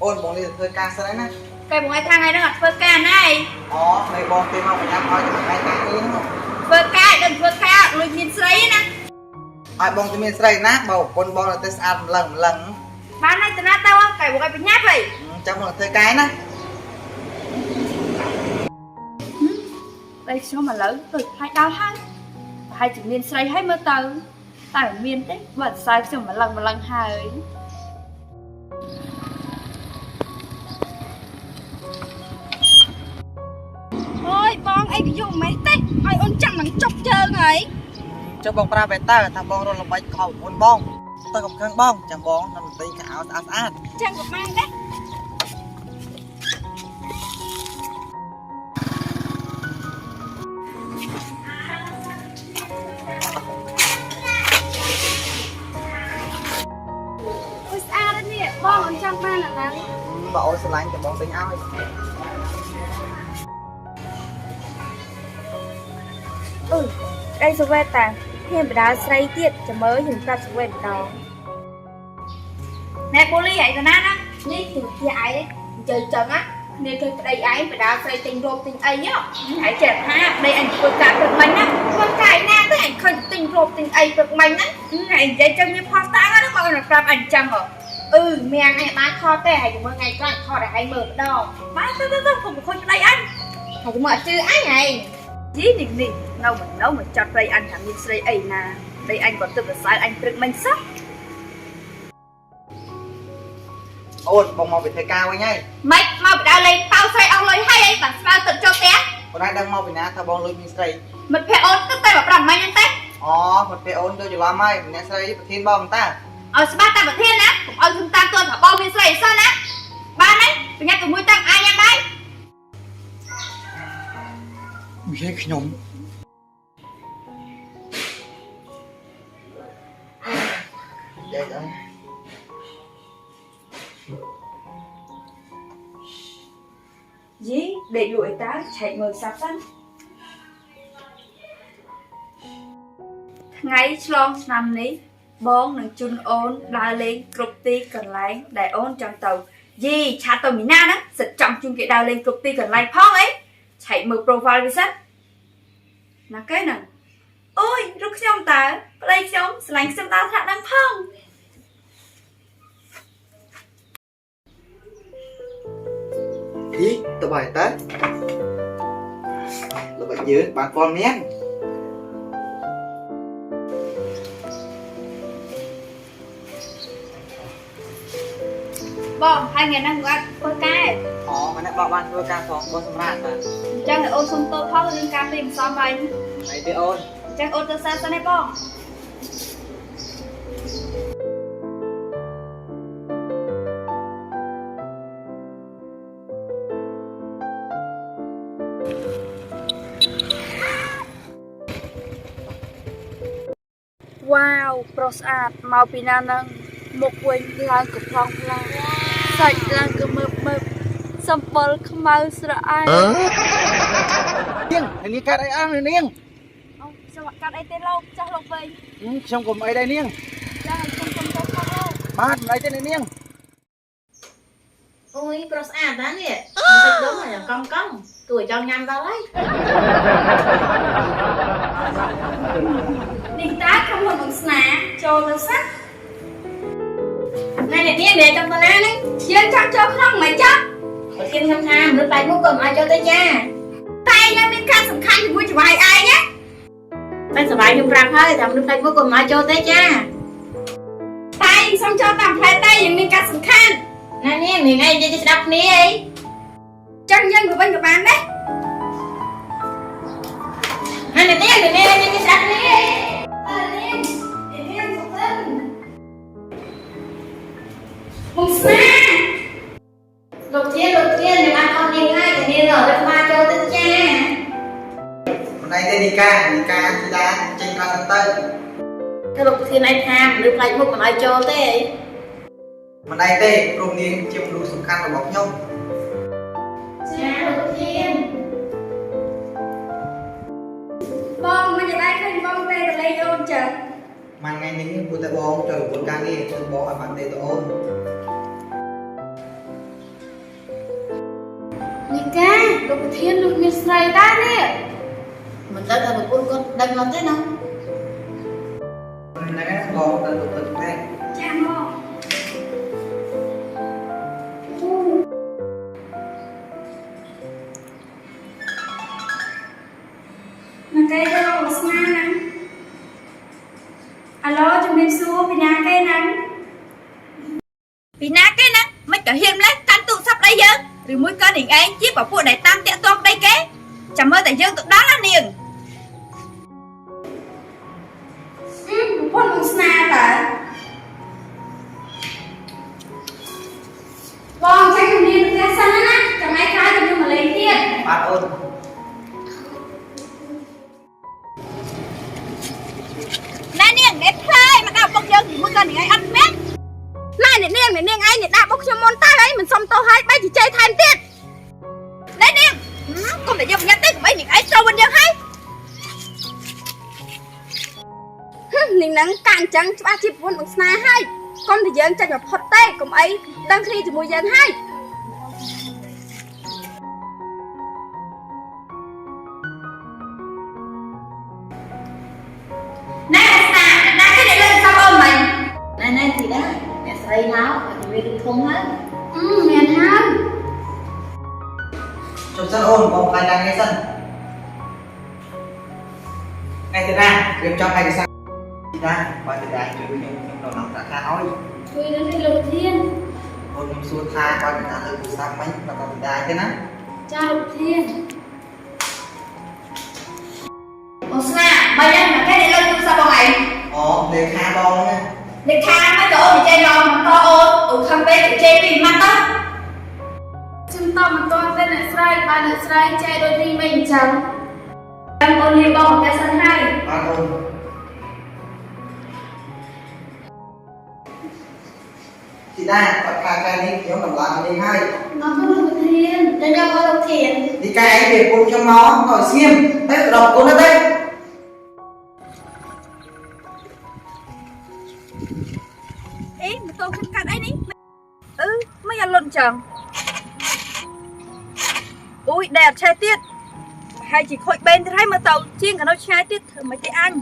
ôn bóng đi hơi ca sao đấy nè cái bóng ai thang này nó ngặt phơ ca này mày bóng tìm không phải nhắm hỏi cho mày ca đi đúng không phơ ca đừng phơ ca lùi nhìn sấy nè ai bóng thì mình sấy nát bầu con bóng là tới ăn một lần bán này từ nát tao không cái bóng ai bị nhát vậy trong là hơi cái nè đây sao mà lớn từ hai đau hai chữ miền sấy hay mơ tàu tại miền đấy vẫn sai sao mà lần hai thôi bong ai bị dùng mấy tết ai ôn chẳng bằng chọc trơn ấy cho bóng ra về ta thằng bóng rồi là bánh khẩu ôn bóng ta cầm khăn bóng chẳng bóng nằm tay cả áo át chẳng có mang đấy ôi xa đấy nè bong ôn chẳng mang là lắm bảo sẽ lạnh cho bóng tính áo đây số về ta thêm phải đá xây tiết cho mới hình ra số về đó nè cô ly ấy rồi nè đi từ kia ấy đấy chơi chừng á nên tôi đây ấy phải đá xây tình rộp tình ấy nhá hãy trẻ ha đây anh vừa cả được mình á con cái nè tới anh khơi tình rộp tình ấy được mình á này dây chân như pha tá đó mà là làm anh chăng hả mẹ anh bán kho tè hay chúng ngày có kho để hay mở đò bán tôi không có khơi đây anh hay chúng mở chứ anh này dí nè nấu mà chặt đây anh thằng như đây ấy nè đây anh còn tự sai anh tự mình sắp ôn bóng màu bị thời cao ấy nhá mày mau bị đào lên tao xây ông lấy hay ấy bản sao tự cho té còn ai đang mau bị ná thằng bóng lôi mình xây mình phải ôn tức tay bảo làm mày nhân tết mình phải ôn tôi chỉ làm mai mình xây thiên bom ta ba ta bật thiên á ông chúng ta tuần thả bom mình xây sao á ba đấy mình nhắc từ mũi tăng ai nha đấy ui nhóm đây đấy dí để lụi tá chạy mờ sạp sẵn ngày long năm ní bóng nâng chun ôn đa lên cục ti cần lấy để ôn trong tàu gì cha tàu mình na đó giật trọng chung cái đào lên cục ti cần lấy phong ấy chạy mờ profile với sách là cái này ôi lúc xong ta đây xong lành xem ta thật đang phong ý tao bài tết là bệnh dưới bạn con nén bom 2.000 năm qua phơi ca mà nãy bảo bạn phơi ca phòng con sầm rạt mà trang này ôn xong tô phao lên ca tìm xóm bánh này đi ôn trang ôn tô xa này bom wow prosat mau pina nang một quên lang cực phong lang sạch lang cực mập sampel khmau sra ai niêng này cắt ai ăn này niêng sao bạn cắt ai tên lâu chắc lâu về trong cùng ai đây niêng bát này tên này niêng ôi prosat đó nè mình đúng là cong tuổi cho nhanh tao đấy đi tá không còn bằng sná cho nó sắc này nè để trong tao này chơi chắc cho không mày chắc ở trên tham tham nước tay mua cầm ai cho tay cha tay nó bên khăn sầm khăn thì mua cho bài ai nhé tay sờ bài nhung răng hơi thằng nước tay mua cầm ai cho tay cha tay xong cho tạm thay tay những bên khăn sầm khăn nè nè người này chơi đập ní ấy chân dân của bên của bạn đấy nè nè nè nè chơi đập ní ấy Hùng xa đầu tiên thì bạn con đi ngay thì nên ở đất ma cho tên cha hôm nay tên Nika thì đã trên con sân tây cái đầu tiên anh tham được lại một còn ai cho thế hôm nay tê rồng niên chiếm đủ sủng khăn của bọc nhung cha đầu tiên bom bây giờ đây khinh bom tê rồi lấy ôn chờ mà ngày nín của tay bóng trời của ca nghe từ bóng ở bàn tê tổ ôn លោកប្រធានលោកមានស្រីដែរនេះ mình tới là một con đâm nó thế nào ហ្នឹងបងទៅទៅតែ ចាមកមកគេទៅស្នាណាអាឡូជំរាបសួរពីណាគេណាពីណាគេណាមិនក៏ហ៊ានម្លេះកាន់ទូរស័ព្ទដៃយើងឬមួយក៏នាងឯងជាប្រពួកដែលតាមតាក់ទងដៃគេចាំមើលតែយើងទៅដល់ណានាងប្រពន្ធនឹងស្នាតើបងចេញជំនាញផ្ទះសិនណាចាំឯងក្រោយជំនាញមកលេងទៀត បាទអូន ណែនាងអ្នកផ្លែមកដាក់បុកយើងមួយក៏នាងឯងអត់មែនណែនាងឯងអ្នកដាក់បុកខ្ញុំមុនតើឯងមិនសុំទោសឲ្យបែរជជែកថែមទៀតណែនាងកុំតែយកញ៉ាំទេកុំឲ្យនាងឯងចូលវិញយើងហើយនាងហ្នឹងកាអញ្ចឹងច្បាស់ជាប្រពន្ធនឹងស្នេហ៍ហើយកុំតែយើងចាច់មកផុតទេកុំអីដឹងគ្នាជាមួយយើងហើយណែស្នាណាគេលើកសំអូនមិញ này này thì đó mẹ xây máu thì mẹ được không hết មែនហើយ ជុំសិនអូនបងខ្លាចដល់ថ្ងៃសិនថ្ងៃទីណារៀបចំឯកសារណាបើទីណាជួយខ្ញុំដល់ដល់ប្រាក់ខែឲ្យ ជួយនឹងឲ្យលោកធាន អូនខ្ញុំសួរថាបើទីណាលើទូរស័ព្ទមិញដល់ទីណាទេណា ចាលោកធាន ô sna bây giờ mà cái này lên tôi sao con này អូលេខាបងហ្នឹង để khang mấy chỗ thì chơi non mà to ôn không biết thì chơi vì mắt đó ខ្ញុំតមិនទាន់ទេអ្នកស្រីបានអ្នកស្រីចែកដូចនេះមិនអញ្ចឹងតាមអូនលីបងតែសិនហើយ បាទអូនទីណាបើខាងកាយនេះខ្ញុំតម្លាក់នេះហើយ អរគុណលោកធាន nên đâu có đâu thiền ទីកាយឯងវាពុកខ្ញុំមកក៏ស្ងៀមតែដល់គុណទៅ អេម៉ូតូខ្ញុំកាត់អីនេះមិនឲ្យលុនចឹងអូយដែលអត់ឆេះទៀតហើយជីខូចបេនទៅហើយមើលទៅជាងកណោឆ្ងាយទៀតធ្វើមិនទេអញ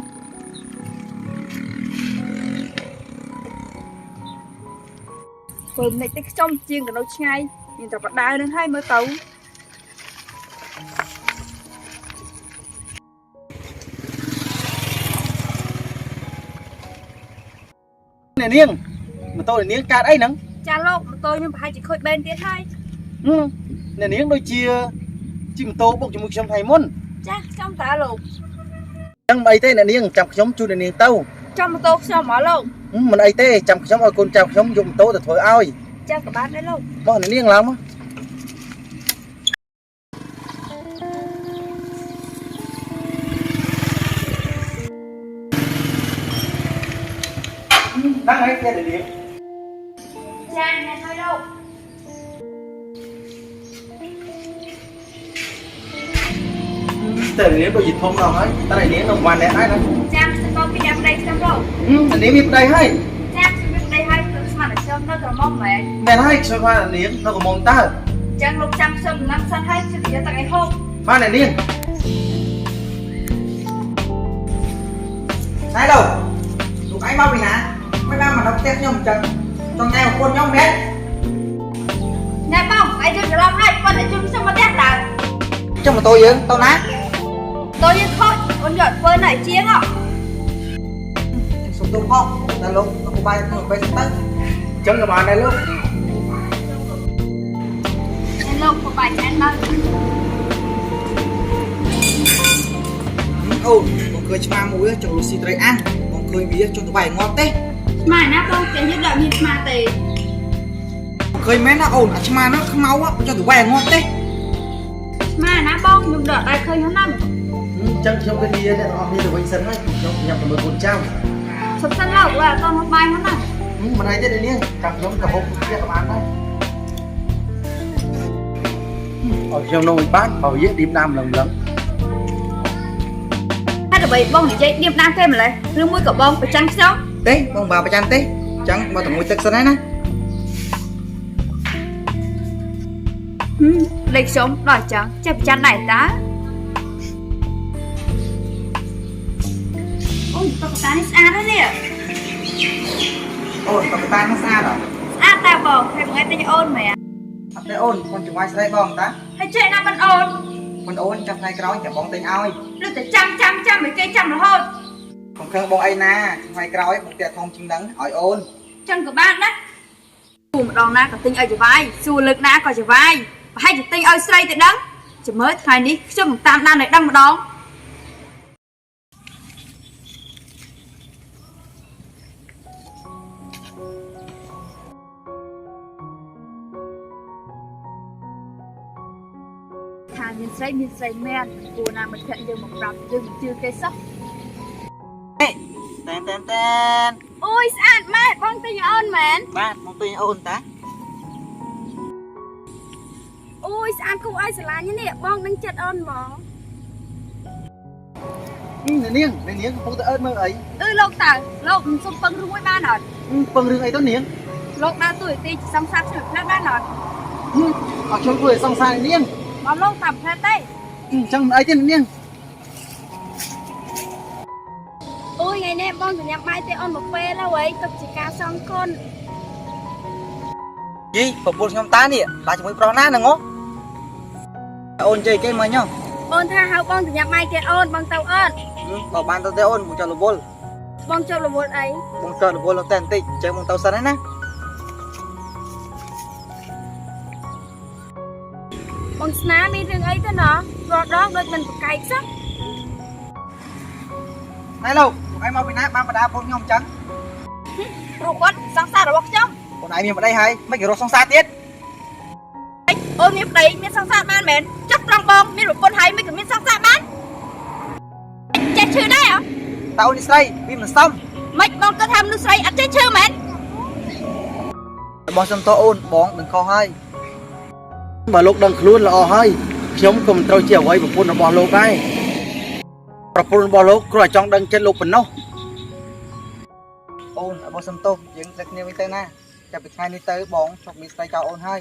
ធ្វើមិនទេខ្ញុំជាងកណោឆ្ងាយមានតែបដានឹងហើយមើលទៅnày niêng mà tôi là niêng cát ấy nắng ចាលោកម៉ូតូខ្ញុំប្រហែលជាខូចបេនទៀតហើយ này niêng đôi chia chi mà tô bốc cho mực trong thầy môn ចាខ្ញុំតើលោក chẳng ấy thế này niêng chăm nhóm chu này niêng tâu ចាំម៉ូតូខ្ញុំមកលោក mình ấy thế chăm nhóm ở con chăm nhóm dùng tô để thôi ao ចាក៏បានដែរលោក bỏ này niêng lắm á đang ấy kia để niêng ចាអ្នកហើយលោក từ niêng đôi dịch thông nào ấy ta này niêng đồng hoàn này ai đó ចាខ្ញុំទៅពីដាក់ប្តីខ្ញុំលោក anh niêng biết đây hay ចាខ្ញុំមានប្តីហើយគឺស្មានតែខ្ញុំនៅក្រមុំមែន này hay cho qua là niêng nó có mồm ta ចឹងលោកចាំខ្ញុំដំណាំសិនហើយខ្ញុំនិយាយតែឲ្យហូប pha này niêng ណែលោកលោកឯងមកពីណាមិនបានមកដល់ផ្ទះខ្ញុំអញ្ចឹងចង់ញ៉ែប្រពន្ធខ្ញុំមែន ណែបងឯងយល់ច្រឡំហើយប៉ុន្តែខ្ញុំមកផ្ទះដើរ ចុះម៉ូតូយើងទៅណា តើយើងខូចអូនយកធ្វើនៅជាងហ៎ សុំទោសផងតែលោកទៅបាយទៅទៅ chân là bạn này luôn ណែលោកបបាយចានមក អូបងឃើញឆ្មាមួយចង់លុយស៊ីត្រីអាំងបងឃើញវាចង់ទៅបាយងាប់ទេ ស្មានណាបងគេយកដាក់មានស្មាទេ ឃើញមែនណាអូនអាឆ្មានោះខ្មៅចង់ទៅបាយងាប់ទេ ស្មានណាបងខ្ញុំដកដៃឃើញហ្នឹង chân trong cái đi này họ đi từ bên sân ấy trong nhập từ một con trao សុំសិនលោកว่าអត់មកបាយហ្នឹង mà này thế này niêng cặp giống cả hộp kia các bạn đây ở trong nông bán bảo vệ điểm nam lần lần ហើយដើម្បីបងនិយាយឌៀមដាំគេម្លេះឬមួយក៏បងប្រចាំខ្ញុំ ទេបងបើប្រចាំទេចឹងមកតែមួយទឹកសិនហើយណា ហឹម លេខខ្ញុំដល់ចឹងចេះប្រចាំដែរតាអូយតុក្កតានេះស្អាតណាស់នេះ អូនតុក្កតានោះស្អាតហ៎ ស្អាតតាបងហើយថ្ងៃទិញអូនមែន អត់ទេអូនខ្ញុំចង្វាយស្រីបងតា ហើយចេះណាមិនអូន មិនអូនចាំថ្ងៃក្រោយចាំបងទិញឲ្យ លើតែចាំឲ្យគេចាំរហូត ខ្ញុំខឹងបងអីណាថ្ងៃក្រោយបងទៀតធំជាងនឹងឲ្យអូន ចឹងក៏បានដែរគូម្ដងណាក៏ទិញឲ្យច្បាយសួរលើកណាក៏ច្បាយប្រហែលជាទិញឲ្យស្រីទៅដឹងចាំមើលថ្ងៃនេះខ្ញុំតាមដានឲ្យដឹងម្ដងថាមានស្រីមែនគួរណាមិត្តភក្តិយើងមកប្រាប់យើងមិនជឿគេសោះ តែន អូយស្អាតម៉ែបងទិញឲ្យអូនមែន បាទបងទិញអូនតា អូយស្អាតគួរឲ្យស្រឡាញ់នេះបងនឹងចិត្តអូនហ្មង នាងកំពុងតែអើតមើលអី លោកតើលោកមិនសុំពឹងរួយបានអត់ ពឹងរឿងអីទៅនាង លោកដើរតួនាទីសង្សារខ្ញុំផ្លែបានអត់ អត់ខ្ញុំធ្វើឲ្យសង្សារនាង បងលោកតាមផ្លែទេ អញ្ចឹងមិនអីទេនាង អូយថ្ងៃនេះបងទៅញ៉ាំបាយទេអូនមកពេលហើយទុកជាការសងគុណ យីប្រពន្ធខ្ញុំតានេះបាជាមួយប្រុសណាហ្នឹងអូនជ័យគេមិញហ៎ អូនថាហៅបងទៅញ៉ាំបាយទៀតអូនបងទៅអត់ បើបានទៅទេអូនមកចុះរវល់ បងចូលរវល់អី បងចុះរវល់ទៅតែបន្តិចជើងបងទៅសិនហើយណា បងស្នាមានរឿងអីទៅណោះរត់ដងដូចមិនប្រកែកសោះ ណែលោកឯងមកពីណាបានបដាបងខ្ញុំអញ្ចឹង ព្រោះគាត់សង្សាររបស់ខ្ញុំ បងឯងមានប្តីហើយមិនគេរកសង្សារទៀត អូនមានប្តីមានសង្សារបានមែនចាប់ត្រង់បងមានប្រពន្ធហើយមិនក៏មានសង្សារបានចេះឈឺដែរអ តើអូននេះស្រីវាមិនសម មិនបងគាត់ថាមនុស្សស្រីអត់ចេះឈឺមែន បងសុំតអូនបងមិនខុសហើយ បើលោកដឹងខ្លួនល្អហើយខ្ញុំក៏មិនត្រូវជាអ្វីប្រពន្ធរបស់លោកដែរប្រពន្ធរបស់លោកគ្រាន់តែចង់ដឹងចិត្តលោកប៉ុណ្ណោះ អូនបងសុំទោសយើងតែគ្នាវិញទៅណាចាប់ពីថ្ងៃនេះទៅបងជប់មានស្រីចោលអូនហើយ